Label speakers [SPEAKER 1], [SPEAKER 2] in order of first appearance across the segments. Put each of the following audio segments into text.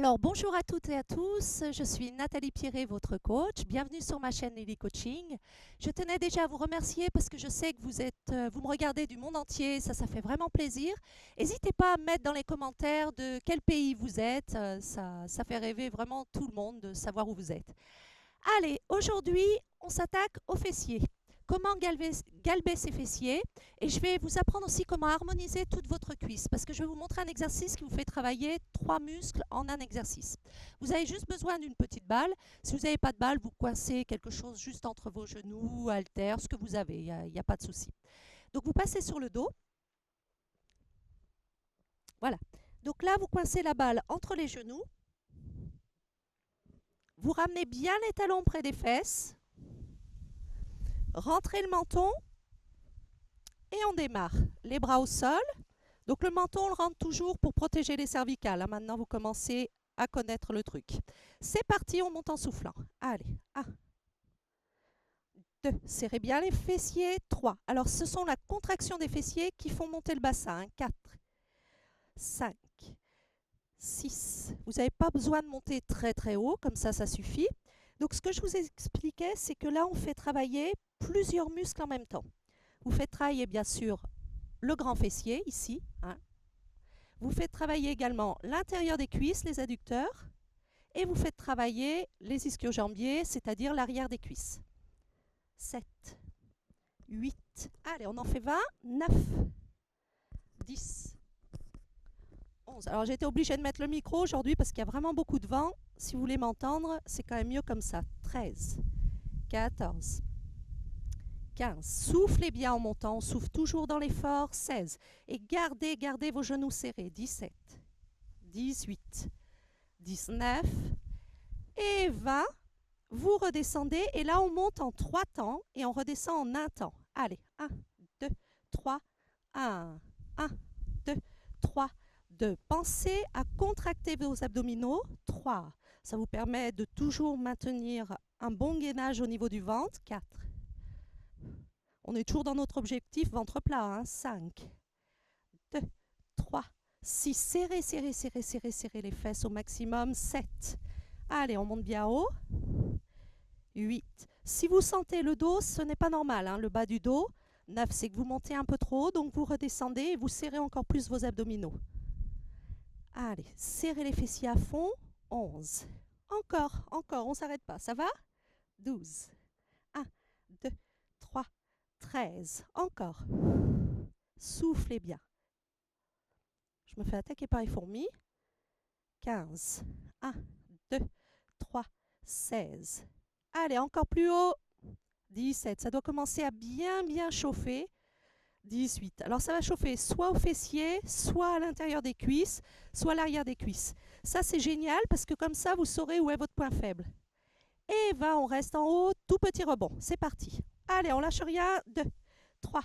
[SPEAKER 1] Alors, bonjour à toutes et à tous, je suis Nathalie Pierret, votre coach. Bienvenue sur ma chaîne Lily Coaching. Je tenais déjà à vous remercier parce que je sais que vous me regardez du monde entier, ça fait vraiment plaisir. N'hésitez pas à mettre dans les commentaires de quel pays vous êtes, ça fait rêver vraiment tout le monde de savoir où vous êtes. Allez, aujourd'hui, on s'attaque aux fessiers. Comment galber ses fessiers, et je vais vous apprendre aussi comment harmoniser toute votre cuisse parce que je vais vous montrer un exercice qui vous fait travailler 3 muscles en un exercice. Vous avez juste besoin d'une petite balle. Si vous n'avez pas de balle, vous coincez quelque chose juste entre vos genoux, haltères, ce que vous avez, il n'y a pas de souci. Donc vous passez sur le dos. Voilà. Donc là, vous coincez la balle entre les genoux. Vous ramenez bien les talons près des fesses. Rentrez le menton et on démarre. Les bras au sol. Donc le menton, on le rentre toujours pour protéger les cervicales. Maintenant, vous commencez à connaître le truc. C'est parti, on monte en soufflant. Allez, 1, 2, serrez bien les fessiers, 3. Alors ce sont la contraction des fessiers qui font monter le bassin. 4, 5, 6. Vous n'avez pas besoin de monter très très haut, comme ça suffit. Donc ce que je vous expliquais, c'est que là, on fait travailler plusieurs muscles en même temps. Vous faites travailler bien sûr le grand fessier, ici. Vous faites travailler également l'intérieur des cuisses, les adducteurs. Et vous faites travailler les ischio-jambiers, c'est-à-dire l'arrière des cuisses. 7, 8. Allez, on en fait 20. 9, 10, 11. Alors j'ai été obligée de mettre le micro aujourd'hui parce qu'il y a vraiment beaucoup de vent. Si vous voulez m'entendre, c'est quand même mieux comme ça. 13, 14, 15. Soufflez bien en montant, on souffle toujours dans l'effort. 16. Et gardez vos genoux serrés. 17, 18, 19 et 20. Vous redescendez et là on monte en 3 temps et on redescend en 1 temps. Allez, 1, 2, 3, 1, 2, 3, 2. Pensez à contracter vos abdominaux. 3. Ça vous permet de toujours maintenir un bon gainage au niveau du ventre. 4. On est toujours dans notre objectif ventre plat. 5, 2, 3, 6. Serrez les fesses au maximum. 7. Allez, on monte bien haut. 8. Si vous sentez le dos, ce n'est pas normal, le bas du dos. 9, c'est que vous montez un peu trop haut, donc vous redescendez et vous serrez encore plus vos abdominaux. Allez, serrez les fessiers à fond. 11. Encore, on ne s'arrête pas. Ça va? 12. 1, 2, 3, 13. Encore. Soufflez bien. Je me fais attaquer par les fourmis. 15. 1, 2, 3, 16. Allez, encore plus haut. 17. Ça doit commencer à bien chauffer. 18. Alors ça va chauffer soit au fessier, soit à l'intérieur des cuisses, soit à l'arrière des cuisses. Ça c'est génial parce que comme ça vous saurez où est votre point faible. Et 20, on reste en haut, tout petit rebond. C'est parti. Allez, on lâche rien. 2, 3,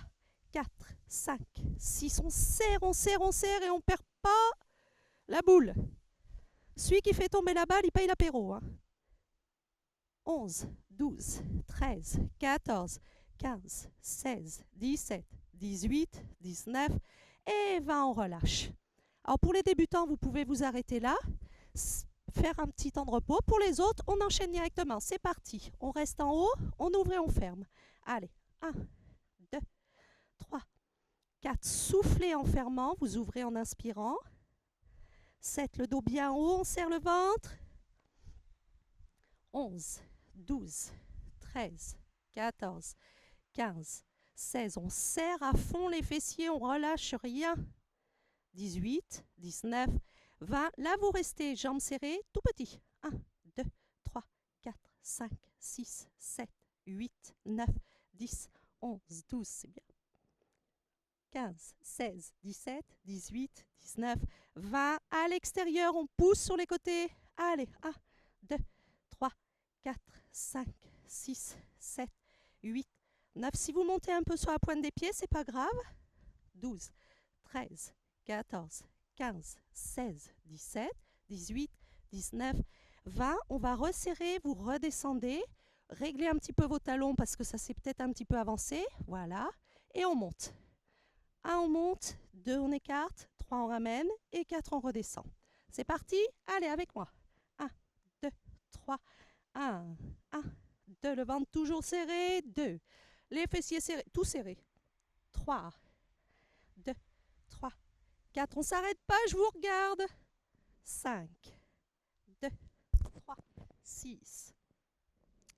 [SPEAKER 1] 4, 5, 6. On serre et on ne perd pas la boule. Celui qui fait tomber la balle, il paye l'apéro. 11, 12, 13, 14, 15, 16, 17, 18, 19 et 20, on relâche. Alors pour les débutants, vous pouvez vous arrêter là, faire un petit temps de repos. Pour les autres, on enchaîne directement. C'est parti. On reste en haut, on ouvre et on ferme. Allez, 1, 2, 3, 4. Soufflez en fermant, vous ouvrez en inspirant. 7, le dos bien haut, on serre le ventre. 11, 12, 13, 14, 15, 16. On serre à fond les fessiers, on relâche rien. 18, 19, 20. Là, vous restez jambes serrées, tout petit. 1, 2, 3, 4, 5, 6, 7, 8, 9, 10, 11, 12. C'est bien. 15, 16, 17, 18, 19, 20. À l'extérieur, on pousse sur les côtés. Allez, 1, 2, 3, 4, 5, 6, 7, 8, 9. Si vous montez un peu sur la pointe des pieds, c'est pas grave. 12, 13, 14, 15, 16, 17, 18, 19, 20. On va resserrer, vous redescendez. Réglez un petit peu vos talons parce que ça s'est peut-être un petit peu avancé. Voilà. Et on monte. 1, on monte. 2, on écarte. 3, on ramène. Et 4, on redescend. C'est parti? Allez, avec moi. 1, 2, 3. 1, 2. Le ventre toujours serré. 2. Les fessiers serrés, tout serré. 3, 2, 3, 4. On ne s'arrête pas, je vous regarde. 5, 2, 3, 6,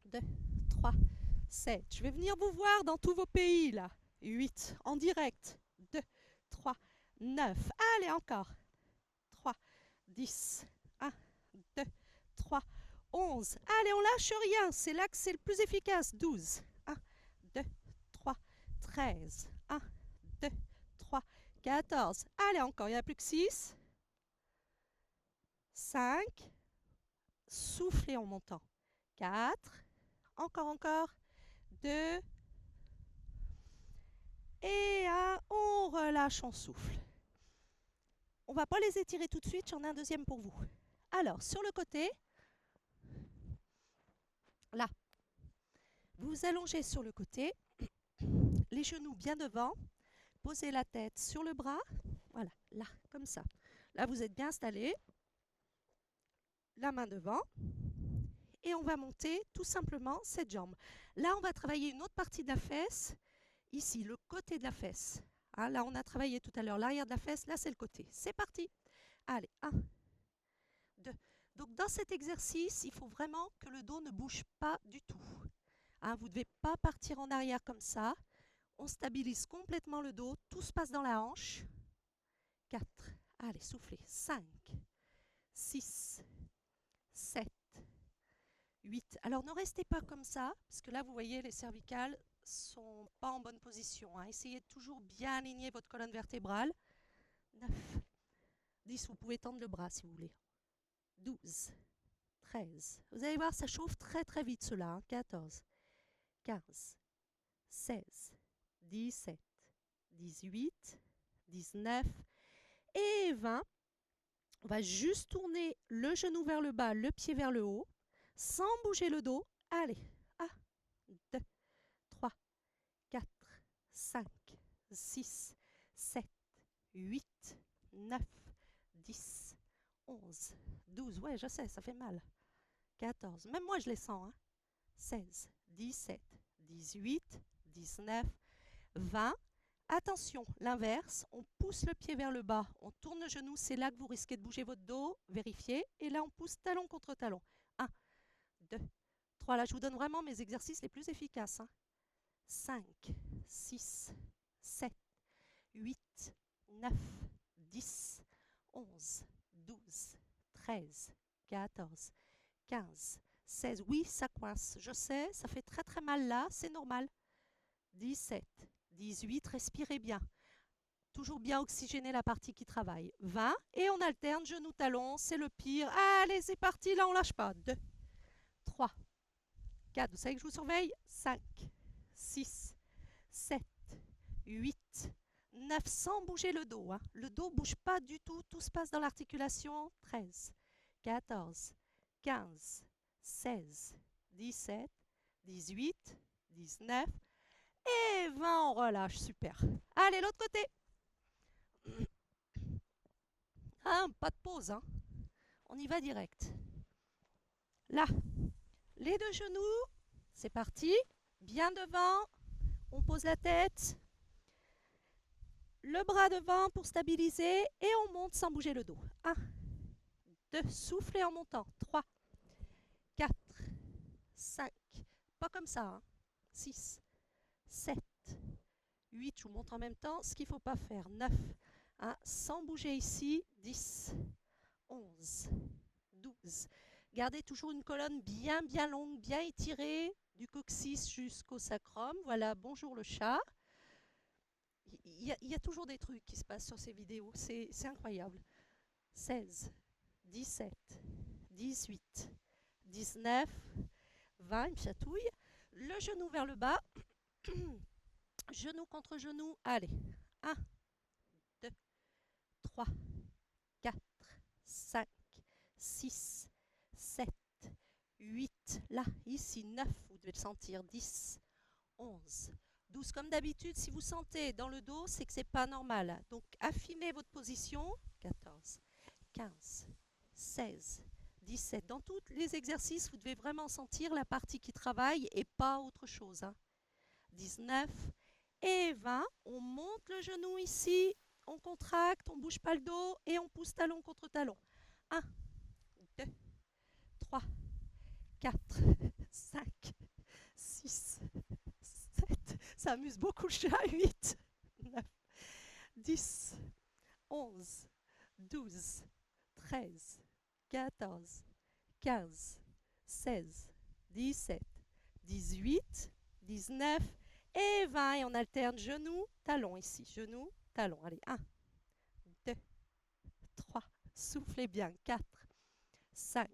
[SPEAKER 1] 2, 3, 7. Je vais venir vous voir dans tous vos pays, là. 8, en direct. 2, 3, 9. Allez, encore. 3, 10. 1, 2, 3, 11. Allez, on lâche rien. C'est là que c'est le plus efficace. 12. 1, 2, 3, 13. 1, 2, 3, 14. Allez, encore. Il n'y a plus que 6. 5. Soufflez en montant. 4. Encore. 2. Et 1. On relâche, on souffle. On ne va pas les étirer tout de suite. J'en ai un deuxième pour vous. Alors, sur le côté, là, vous vous allongez sur le côté, les genoux bien devant, posez la tête sur le bras, voilà, là, comme ça. Là, vous êtes bien installé, la main devant, et on va monter tout simplement cette jambe. Là, on va travailler une autre partie de la fesse, ici, le côté de la fesse. Hein, là, on a travaillé tout à l'heure l'arrière de la fesse, là, c'est le côté. C'est parti. Allez, 1, 2. Donc, dans cet exercice, il faut vraiment que le dos ne bouge pas du tout. Hein, vous ne devez pas partir en arrière comme ça. On stabilise complètement le dos. Tout se passe dans la hanche. 4. Allez, soufflez. 5, 6, 7, 8. Alors, ne restez pas comme ça, parce que là, vous voyez, les cervicales sont pas en bonne position. Hein. Essayez de toujours bien aligner votre colonne vertébrale. 9, 10. Vous pouvez tendre le bras si vous voulez. 12, 13. Vous allez voir, ça chauffe très très vite cela. Hein. 14, 15, 16, 17, 18, 19 et 20. On va juste tourner le genou vers le bas, le pied vers le haut, sans bouger le dos. Allez, 1, 2, 3, 4, 5, 6, 7, 8, 9, 10, 11, 12. Ouais, je sais, ça fait mal. 14. Même moi, je les sens. Hein. 16, 17, 18, 19, 20. Attention, l'inverse, on pousse le pied vers le bas, on tourne le genou, c'est là que vous risquez de bouger votre dos, vérifiez, et là on pousse talon contre talon. 1, 2, 3, là je vous donne vraiment mes exercices les plus efficaces. Hein. 5, 6, 7, 8, 9, 10, 11, 12, 13, 14, 15, 16. Oui, ça coince, je sais, ça fait très très mal là, c'est normal. 17, 18, respirez bien. Toujours bien oxygéner la partie qui travaille. 20, et on alterne genou-talon, c'est le pire. Allez, c'est parti, là on lâche pas. 2, 3, 4, vous savez que je vous surveille. 5, 6, 7, 8, 9, sans bouger le dos. Hein. Le dos ne bouge pas du tout, tout se passe dans l'articulation. 13, 14, 15, 16, 17, 18, 19 et 20, on relâche, super. Allez, l'autre côté. Ah, pas de pause, hein. On y va direct. Là, les deux genoux, c'est parti. Bien devant, on pose la tête. Le bras devant pour stabiliser et on monte sans bouger le dos. 1, 2, soufflez en montant. 3, 4, 5, pas comme ça. Hein. 6, 7, 8, je vous montre en même temps ce qu'il ne faut pas faire. 9, 1, sans bouger ici. 10, 11, 12. Gardez toujours une colonne bien bien longue, bien étirée, du coccyx jusqu'au sacrum. Voilà, bonjour le chat. Il y a toujours des trucs qui se passent sur ces vidéos, c'est incroyable. 16, 17, 18, 19, 20, il me chatouille. Le genou vers le bas, genou contre genou, allez. 1, 2, 3, 4, 5, 6, 7, 8, là, ici, 9, vous devez le sentir, 10, 11, 12. Comme d'habitude, si vous sentez dans le dos, c'est que ce n'est pas normal. Donc, affinez votre position. 14, 15, 16, 17. Dans tous les exercices, vous devez vraiment sentir la partie qui travaille et pas autre chose, hein. 19 et 20. On monte le genou ici, on contracte, on ne bouge pas le dos et on pousse talon contre talon. 1, 2, 3, 4, 5, 6, 7. Ça amuse beaucoup le chat. 8, 9, 10, 11, 12, 13, 14, 15, 16, 17, 18, 19 et 20. Et on alterne genou, talon ici. Genou, talon. Allez, 1, 2, 3. Soufflez bien. 4, 5,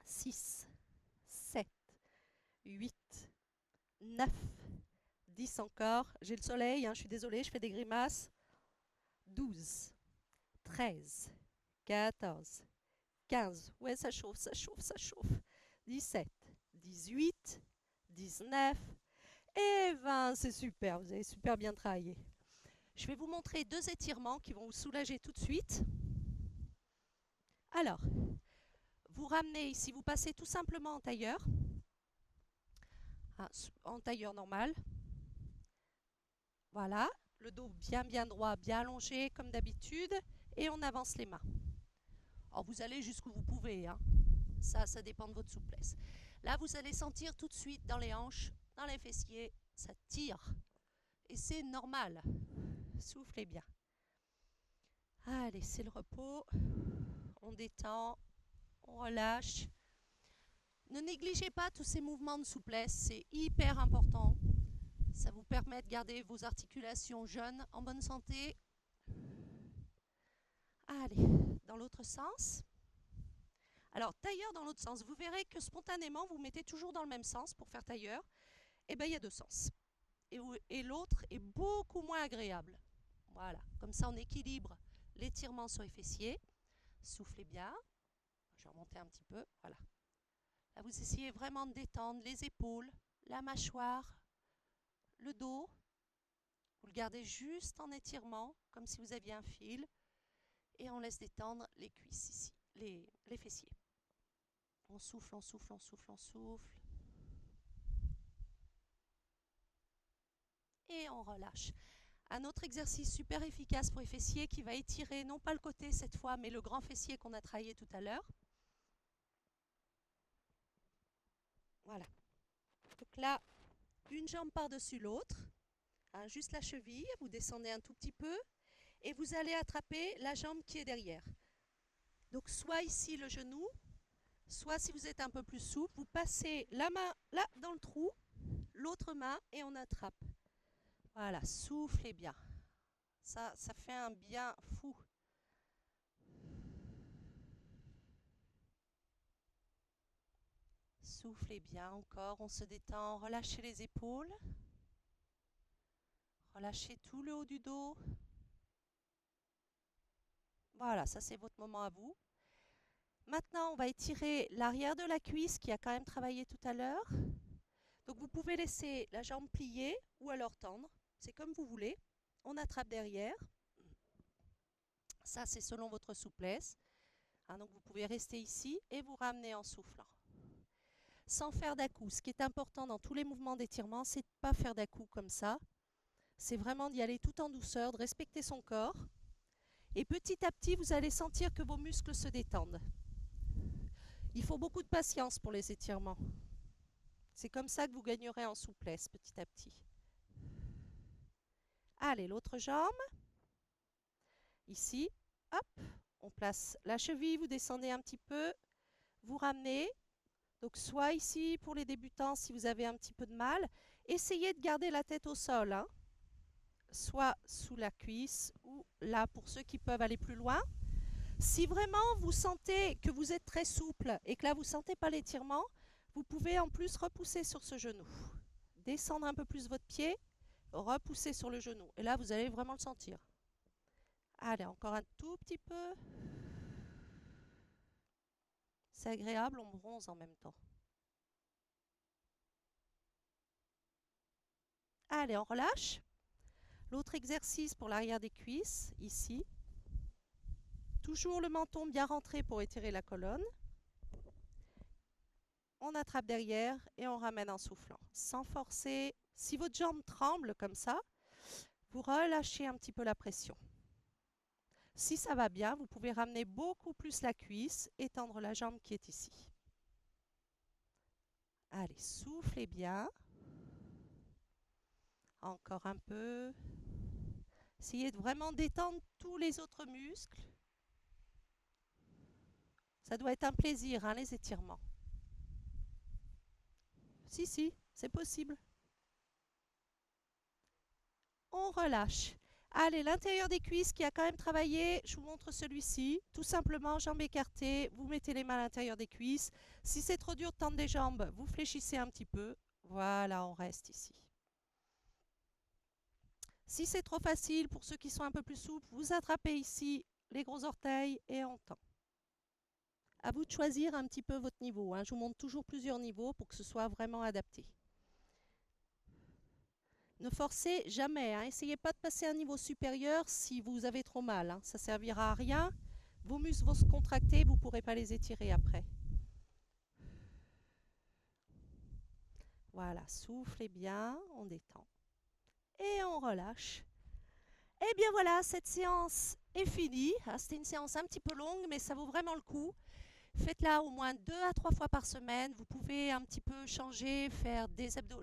[SPEAKER 1] 6, 7, 8, 9, 10 encore. J'ai le soleil, hein, je suis désolée, je fais des grimaces. 12, 13, 14, 15. Ouais, ça chauffe, ça chauffe, ça chauffe. 17, 18, 19 et 20. C'est super, vous avez super bien travaillé. Je vais vous montrer 2 étirements qui vont vous soulager tout de suite. Alors, vous ramenez ici, vous passez tout simplement en tailleur. En tailleur normal. Voilà, le dos bien droit, bien allongé comme d'habitude. Et on avance les mains. Alors vous allez jusqu'où vous pouvez, hein. Ça dépend de votre souplesse. Là, vous allez sentir tout de suite dans les hanches, dans les fessiers, ça tire. Et c'est normal. Soufflez bien. Allez, c'est le repos. On détend, on relâche. Ne négligez pas tous ces mouvements de souplesse, c'est hyper important. Ça vous permet de garder vos articulations jeunes, en bonne santé. Allez, dans l'autre sens. Alors, tailleur dans l'autre sens. Vous verrez que spontanément, vous mettez toujours dans le même sens pour faire tailleur. Eh bien, il y a 2 sens. Et l'autre est beaucoup moins agréable. Voilà, comme ça, on équilibre l'étirement sur les fessiers. Soufflez bien. Je vais remonter un petit peu. Voilà. Là, vous essayez vraiment de détendre les épaules, la mâchoire, le dos. Vous le gardez juste en étirement, comme si vous aviez un fil. Et on laisse détendre les cuisses ici, les fessiers. On souffle, on souffle, on souffle, on souffle. Et on relâche. Un autre exercice super efficace pour les fessiers qui va étirer, non pas le côté cette fois, mais le grand fessier qu'on a travaillé tout à l'heure. Voilà. Donc là, une jambe par-dessus l'autre. Hein, juste la cheville, vous descendez un tout petit peu. Et vous allez attraper la jambe qui est derrière. Donc soit ici le genou, soit si vous êtes un peu plus souple, vous passez la main là dans le trou, l'autre main et on attrape. Voilà, soufflez bien. Ça fait un bien fou. Soufflez bien encore, on se détend, relâchez les épaules. Relâchez tout le haut du dos. Voilà, ça c'est votre moment à vous. Maintenant, on va étirer l'arrière de la cuisse qui a quand même travaillé tout à l'heure. Donc vous pouvez laisser la jambe pliée ou alors tendre. C'est comme vous voulez. On attrape derrière. Ça, c'est selon votre souplesse. Hein, donc vous pouvez rester ici et vous ramener en soufflant. Sans faire d'à-coups. Ce qui est important dans tous les mouvements d'étirement, c'est de ne pas faire d'à-coups comme ça. C'est vraiment d'y aller tout en douceur, de respecter son corps. Et petit à petit, vous allez sentir que vos muscles se détendent. Il faut beaucoup de patience pour les étirements. C'est comme ça que vous gagnerez en souplesse petit à petit. Allez, l'autre jambe. Ici, hop, on place la cheville, vous descendez un petit peu, vous ramenez. Donc soit ici pour les débutants si vous avez un petit peu de mal. Essayez de garder la tête au sol, hein. Soit sous la cuisse ou là pour ceux qui peuvent aller plus loin. Si vraiment vous sentez que vous êtes très souple et que là vous ne sentez pas l'étirement, vous pouvez en plus repousser sur ce genou. Descendre un peu plus votre pied, repousser sur le genou. Et là vous allez vraiment le sentir. Allez, encore un tout petit peu. C'est agréable, on bronze en même temps. Allez, on relâche. L'autre exercice pour l'arrière des cuisses, ici. Toujours le menton bien rentré pour étirer la colonne. On attrape derrière et on ramène en soufflant, sans forcer. Si votre jambe tremble comme ça, vous relâchez un petit peu la pression. Si ça va bien, vous pouvez ramener beaucoup plus la cuisse et tendre la jambe qui est ici. Allez, soufflez bien. Encore un peu. Essayez de vraiment détendre tous les autres muscles. Ça doit être un plaisir, hein, les étirements. Si, c'est possible. On relâche. Allez, l'intérieur des cuisses qui a quand même travaillé, je vous montre celui-ci. Tout simplement, jambes écartées, vous mettez les mains à l'intérieur des cuisses. Si c'est trop dur de tendre les jambes, vous fléchissez un petit peu. Voilà, on reste ici. Si c'est trop facile, pour ceux qui sont un peu plus souples, vous attrapez ici les gros orteils et on tend. À vous de choisir un petit peu votre niveau, hein. Je vous montre toujours plusieurs niveaux pour que ce soit vraiment adapté. Ne forcez jamais, hein. Essayez pas de passer à un niveau supérieur si vous avez trop mal, hein. Ça ne servira à rien. Vos muscles vont se contracter, vous ne pourrez pas les étirer après. Voilà, soufflez bien, on détend. Et on relâche. Et bien voilà, cette séance est finie. C'était une séance un petit peu longue, mais ça vaut vraiment le coup. Faites-la au moins 2 à 3 fois par semaine. Vous pouvez un petit peu changer, faire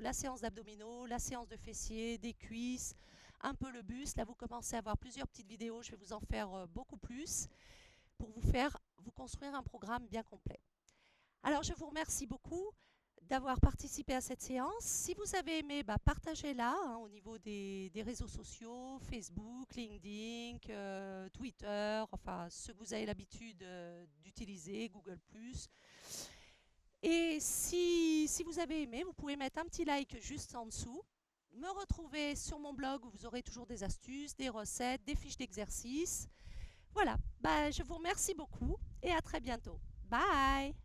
[SPEAKER 1] la séance d'abdominaux, la séance de fessiers, des cuisses, un peu le buste. Là, vous commencez à avoir plusieurs petites vidéos. Je vais vous en faire beaucoup plus pour vous construire un programme bien complet. Alors, je vous remercie beaucoup d'avoir participé à cette séance. Si vous avez aimé, partagez-la, hein, au niveau des réseaux sociaux, Facebook, LinkedIn, Twitter, enfin ceux que vous avez l'habitude d'utiliser, Google+. Et si vous avez aimé, vous pouvez mettre un petit like juste en dessous. Me retrouver sur mon blog où vous aurez toujours des astuces, des recettes, des fiches d'exercice. Voilà, je vous remercie beaucoup et à très bientôt. Bye!